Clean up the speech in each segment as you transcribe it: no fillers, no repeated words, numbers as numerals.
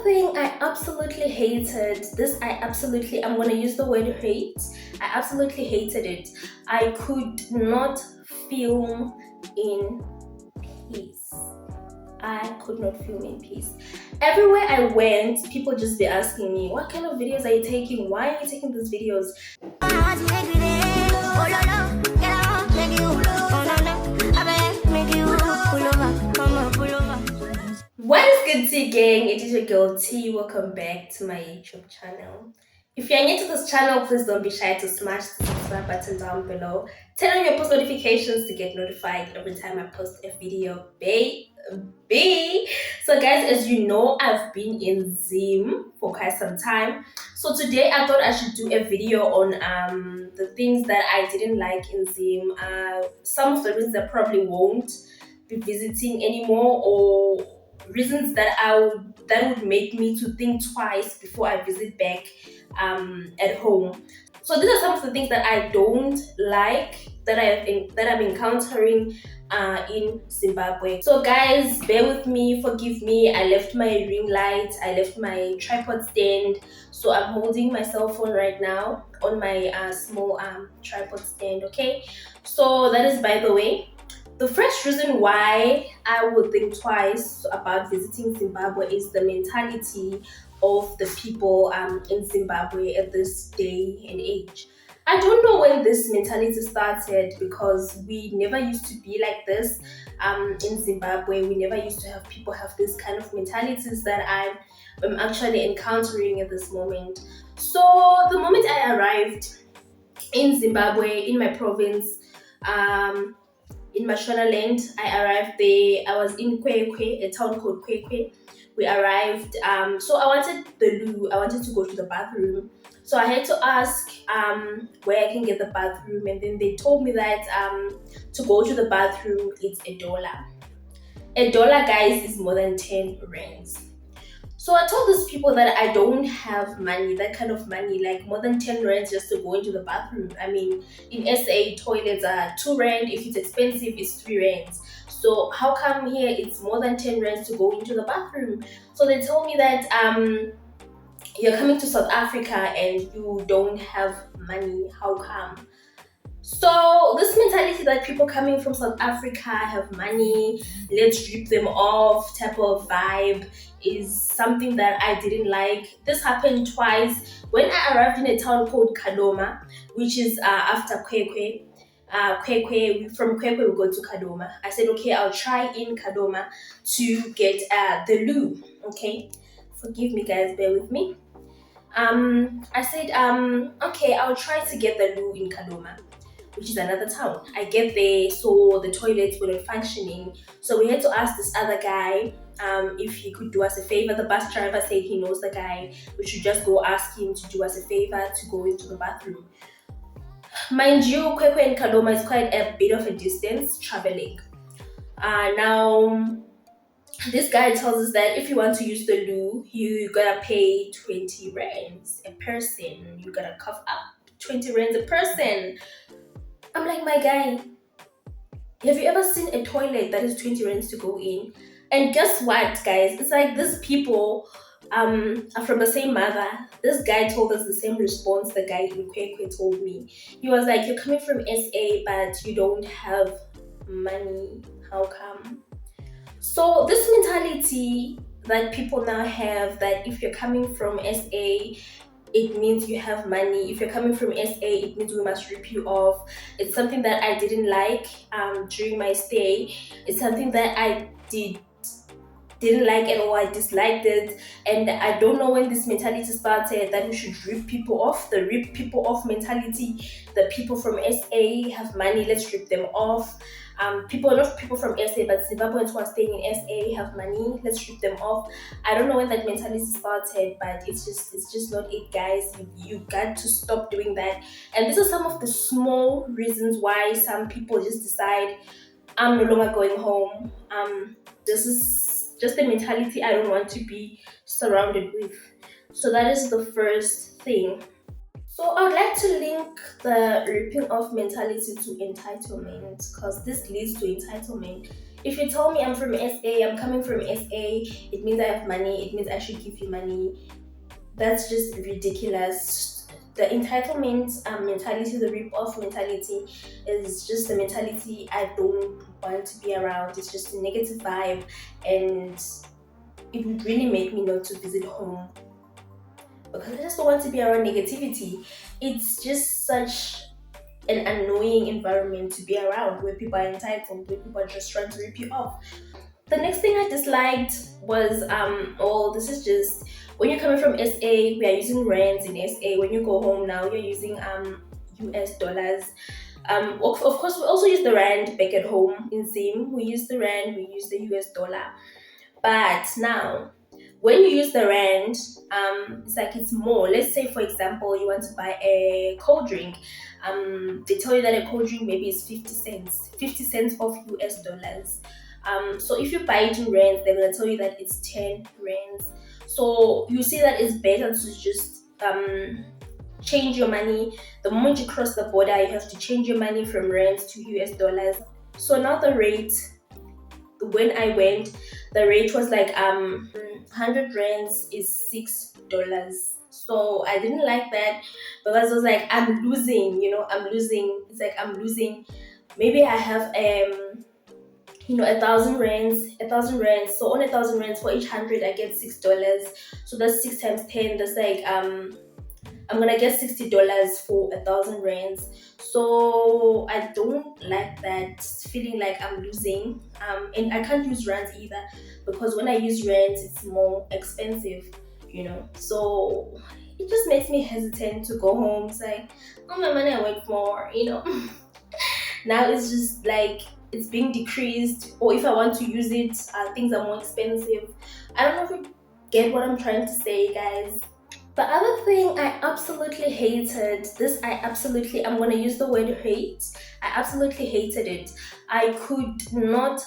thing I absolutely hated, I'm gonna use the word hate. I absolutely hated it. I could not film in peace. I could not film in peace. Everywhere I went, people just be asking me, what kind of videos are you taking? Why are you taking these videos? What is good, T gang? It is your girl T. Welcome back to my YouTube channel. If you're new to this channel, please don't be shy to smash the subscribe button down below. Turn on your post notifications to get notified every time I post a video, baby. So guys, as you know, I've been in Zim for quite some time. So today I thought I should do a video on the things that I didn't like in Zim. Some of the reasons I probably won't be visiting anymore, or reasons that would make me to think twice before I visit back at home. So these are some of the things that I don't like that I'm encountering in Zimbabwe. So guys, bear with me, forgive me. I left my ring light, I left my tripod stand, so I'm holding my cell phone right now on my small tripod stand. Okay, so that is by the way. The first reason why I would think twice about visiting Zimbabwe is the mentality of the people in Zimbabwe at this day and age. I don't know when this mentality started, because we never used to be like this in Zimbabwe. We never used to have people have this kind of mentalities that I'm actually encountering at this moment. So the moment I arrived in Zimbabwe, in my province, in Mashonaland, I arrived there. I was in Kwekwe, a town called Kwekwe. We arrived. So I wanted the loo. I wanted to go to the bathroom. So I had to ask where I can get the bathroom, and then they told me that to go to the bathroom it's $1. $1, guys, is more than 10 rands. So I told these people that I don't have money, that kind of money, like more than 10 rands just to go into the bathroom. I mean, in SA, toilets are 2 rand. If it's expensive, it's 3 rands. So how come here it's more than 10 rands to go into the bathroom? So they told me that you're coming to South Africa and you don't have money. How come? So this mentality that people coming from South Africa have money, let's rip them off type of vibe is something that I didn't like. This happened twice when I arrived in a town called Kadoma, which is after Kwekwe. From Kwekwe we go to Kadoma. I said, okay, I'll try in Kadoma to get the loo. Okay, forgive me guys, bear with me. I said, okay, I'll try to get the loo in Kadoma, which is another town. I get there, so the toilets were not functioning. So we had to ask this other guy if he could do us a favor. The bus driver said he knows the guy. We should just go ask him to do us a favor to go into the bathroom. Mind you, Kwekwe and Kadoma is quite a bit of a distance traveling. Now, this guy tells us that if you want to use the loo, you gotta pay 20 rands a person. You gotta cough up 20 rands a person. I'm like, my guy, have you ever seen a toilet that is 20 rands to go in? And guess what, guys? It's like these people are from the same mother. This guy told us the same response the guy in Kwekwe told me. He was like, you're coming from SA, but you don't have money. How come? So this mentality that people now have, that if you're coming from SA, it means you have money. If you're coming from SA, it means we must rip you off. It's something that I didn't like during my stay. It's something that I didn't like at all. I disliked it, and I don't know when this mentality started that we should rip people off. The rip people off mentality. The people from SA have money, let's rip them off. Not people from SA, but Zimbabweans who are staying in SA have money, let's rip them off. I don't know when that mentality started, but it's just not it, guys. You got to stop doing that. And these are some of the small reasons why some people just decide, I'm no longer going home. This is just a mentality I don't want to be surrounded with. So that is the first thing. So I would like to link the ripping off mentality to entitlement, because this leads to entitlement. If you tell me I'm from SA, I'm coming from SA, it means I have money, it means I should give you money. That's just ridiculous. The entitlement mentality, the rip-off mentality is just a mentality I don't want to be around. It's just a negative vibe, and it would really make me not to visit home because I just don't want to be around negativity. It's just such an annoying environment to be around where people are entitled, where people are just trying to rip you off. The next thing I disliked was this is just when you're coming from SA, we are using rands in SA. When you go home now, you're using US dollars. Of course, we also use the rand back at home in Zim. We use the rand, we use the US dollar. But now, when you use the rand, it's like it's more. Let's say, for example, you want to buy a cold drink. They tell you that a cold drink maybe is 50 cents, 50 cents of US dollars. So if you buy it in rands, they're gonna tell you that it's 10 rands. So you see that it's better to just change your money. The moment you cross the border, you have to change your money from rands to US dollars. So now the rate, when I went, the rate was like 100 rands is $6. So I didn't like that because I was like, I'm losing, I'm losing. It's like I'm losing. Maybe I have 1,000 rands. So on 1,000 rands, for each 100 I get $6. So that's 6 times 10. That's like I'm gonna get $60 for 1,000 rands. So I don't like that feeling like I'm losing. And I can't use rands either because when I use rands, it's more expensive. So it just makes me hesitant to go home. It's like, oh, my money I work more. Now it's just like it's being decreased, or if I want to use it, things are more expensive. I don't know if you get what I'm trying to say, guys. The other thing I absolutely hated, I'm gonna use the word hate. I absolutely hated it. I could not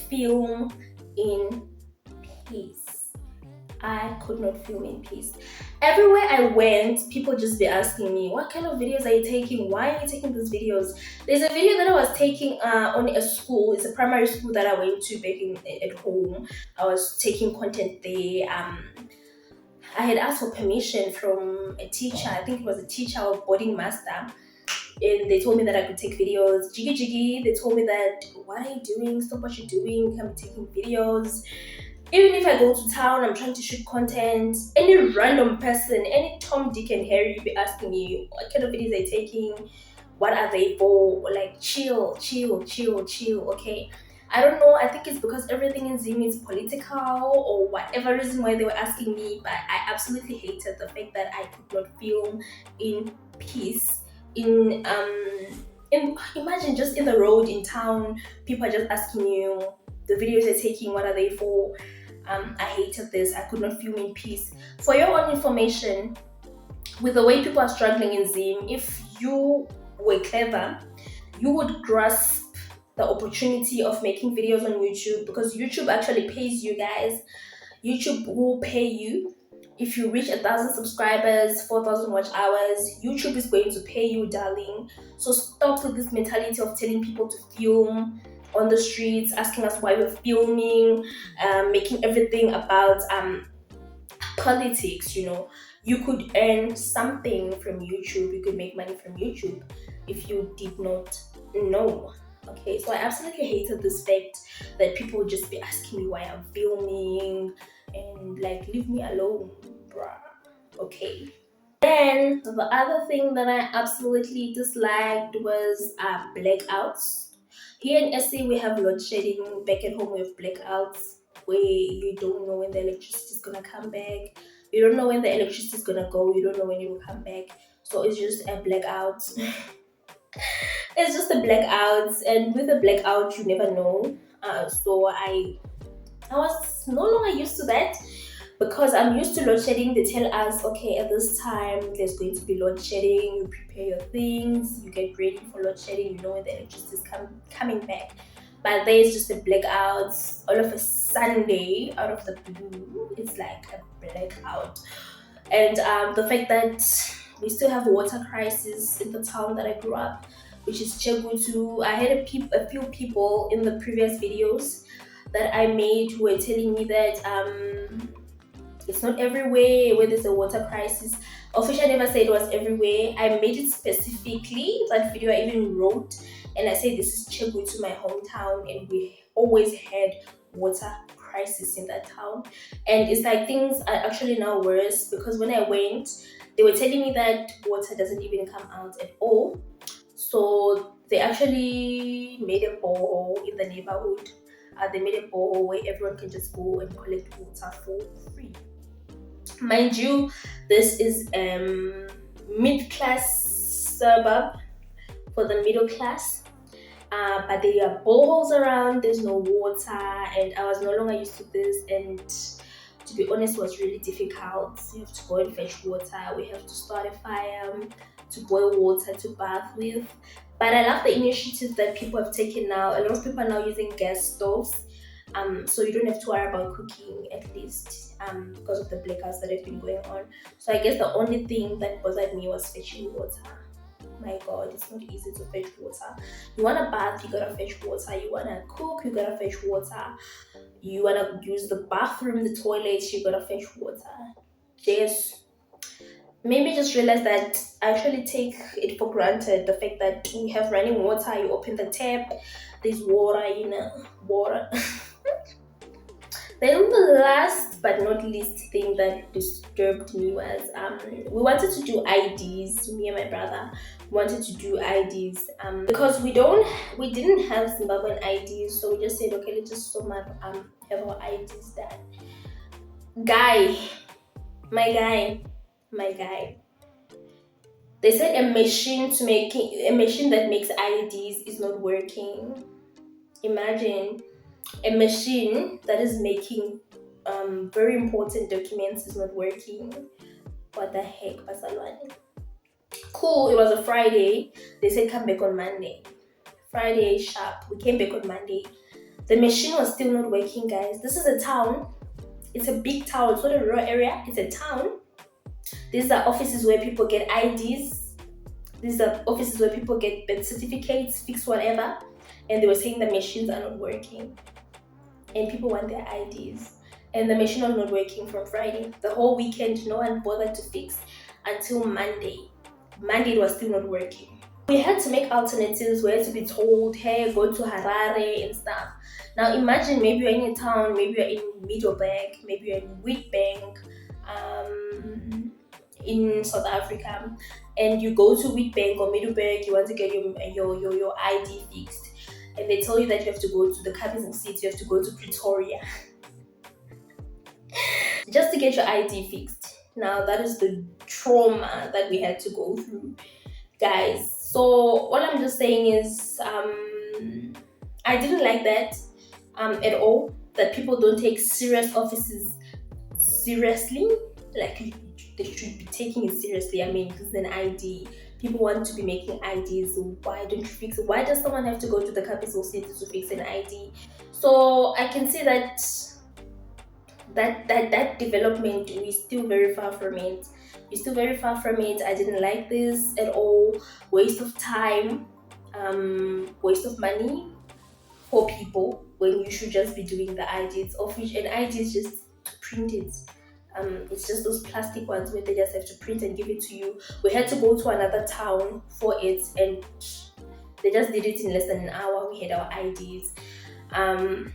film in peace. I could not film in peace. Everywhere I went, people just be asking me, what kind of videos are you taking? Why are you taking these videos? There's a video that I was taking on a school. It's a primary school that I went to back at home. I was taking content there. I had asked for permission from a teacher. I think it was a teacher or boarding master. And they told me that I could take videos. Jiggy jiggy, they told me that, what are you doing? Stop what you're doing. Come taking videos. Even if I go to town, I'm trying to shoot content. Any random person, any Tom, Dick, and Harry be asking me, what kind of videos are you taking? What are they for? Like, chill, okay? I don't know, I think it's because everything in Zim is political or whatever reason why they were asking me, but I absolutely hated the fact that I could not film in peace. Imagine just in the road, in town, people are just asking you, the videos you're taking, what are they for? I hated this. I could not film in peace. For your own information, with the way people are struggling in Zim, if you were clever, you would grasp the opportunity of making videos on YouTube, because YouTube actually pays you, guys. YouTube will pay you. If you reach 1,000 subscribers, 4,000 watch hours, YouTube is going to pay you, darling. So stop with this mentality of telling people to film on the streets, asking us why we're filming, making everything about politics. You could earn something from YouTube. You could make money from YouTube if you did not know. Okay, so I absolutely hated this fact that people would just be asking me why I'm filming and like, leave me alone, bruh. Okay. Then the other thing that I absolutely disliked was blackouts. Here in SA we have load shedding. Back at home we have blackouts where you don't know when the electricity is gonna come back. You don't know when the electricity is gonna go. You don't know when it will come back. So it's just a blackout. It's just a blackout, and with a blackout you never know. So I was no longer used to that because I'm used to load shedding. They tell us, okay, at this time there's going to be load shedding. You prepare your things, you get ready for load shedding. You know when the electricity is coming back. But there's just a blackout all of a Sunday out of the blue. It's like a blackout, and the fact that we still have a water crisis in the town that I grew up, which is Chegutu. I had a few people in the previous videos that I made were telling me that it's not everywhere where there's a water crisis. Official never said it was everywhere. I made it specifically. That video I even wrote, and I said this is Chegwe to my hometown, and we always had water crisis in that town. And it's like things are actually now worse, because when I went, they were telling me that water doesn't even come out at all. So they actually made a borehole in the neighborhood. They made a borehole where everyone can just go and collect water for free. Mind you, this is mid-class suburb for the middle class. But there are boreholes around, there's no water, and I was no longer used to this, and to be honest, it was really difficult. You have to go and fetch water, we have to start a fire, to boil water to bath with. But I love the initiative that people have taken now. A lot of people are now using gas stoves, so you don't have to worry about cooking, at least because of the blackouts that have been going on. So I guess the only thing that bothered me was fetching water. My god, it's not easy to fetch water. You want to bath, you gotta fetch water. You want to cook, you gotta fetch water. You want to use the bathroom, the toilet, you gotta fetch water. Just maybe just realize that I actually take it for granted, the fact that we have running water. You open the tap, there's water, water. Then the last but not least thing that disturbed me was we wanted to do IDs. Me and my brother wanted to do IDs because we didn't have Zimbabwean IDs, so we just said, okay, let's just have our IDs done. My guy. They said a machine that makes IDs is not working. Imagine. A machine that is making very important documents is not working. What the heck, Basalwane? Cool, it was a Friday. They said come back on Monday. Friday sharp. We came back on Monday. The machine was still not working, guys. This is a town. It's a big town. It's not a rural area. It's a town. These are offices where people get IDs. These are offices where people get birth certificates, fix whatever. And they were saying the machines are not working. And people want their IDs. And the machine was not working from Friday. The whole weekend, no one bothered to fix until Monday. Monday, it was still not working. We had to make alternatives. We had to be told, hey, go to Harare and stuff. Now imagine, maybe you're in a town, maybe you're in Middleburg, maybe you're in Witbank, in South Africa, and you go to Witbank or Middleburg, you want to get your ID fixed. And they tell you that you have to go to the capital city, you have to go to Pretoria just to get your ID fixed. Now that is the trauma that we had to go through, guys. So what I'm just saying is I didn't like that at all, that people don't take serious offices seriously. Like they should be taking it seriously. I mean, this is an ID. People want to be making IDs. Why don't you fix it? Why does someone have to go to the capital city to fix an ID? So I can see that development, we're still very far from it. I didn't like this at all. Waste of time, waste of money for people when you should just be doing the IDs, of which an ID is just to print it. It's just those plastic ones where they just have to print and give it to you. We had to go to another town for it, and they just did it in less than an hour. We had our IDs.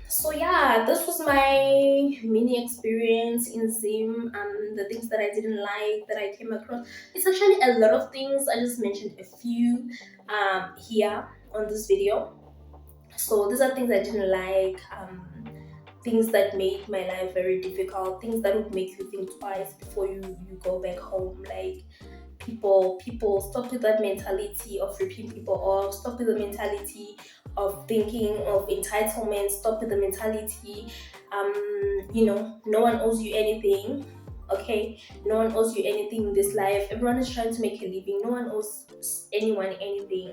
So yeah, this was my mini experience in Zim. The things that I didn't like, that I came across. It's actually a lot of things. I just mentioned a few here on this video. So these are things I didn't like. Things that made my life very difficult, things that would make you think twice before you go back home. Like people stop with that mentality of ripping people off, stop with the mentality of thinking of entitlement, stop with the mentality no one owes you anything. Okay, no one owes you anything in this life. Everyone is trying to make a living. No one owes anyone anything.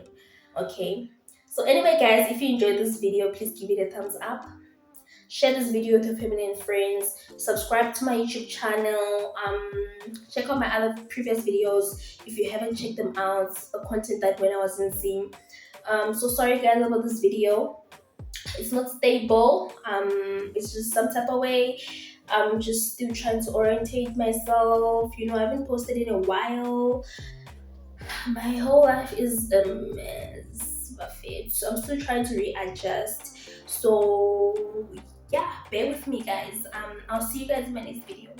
Okay, so anyway, guys, if you enjoyed this video, please give it a thumbs up. Share this video with your family and friends. Subscribe to my YouTube channel. Check out my other previous videos if you haven't checked them out. The content that when I was in Zim. So sorry guys about this video. It's not stable. It's just some type of way. I'm just still trying to orientate myself. I haven't posted in a while. My whole life is a mess, Buffett. So I'm still trying to readjust. So yeah, bear with me, guys. I'll see you guys in my next video.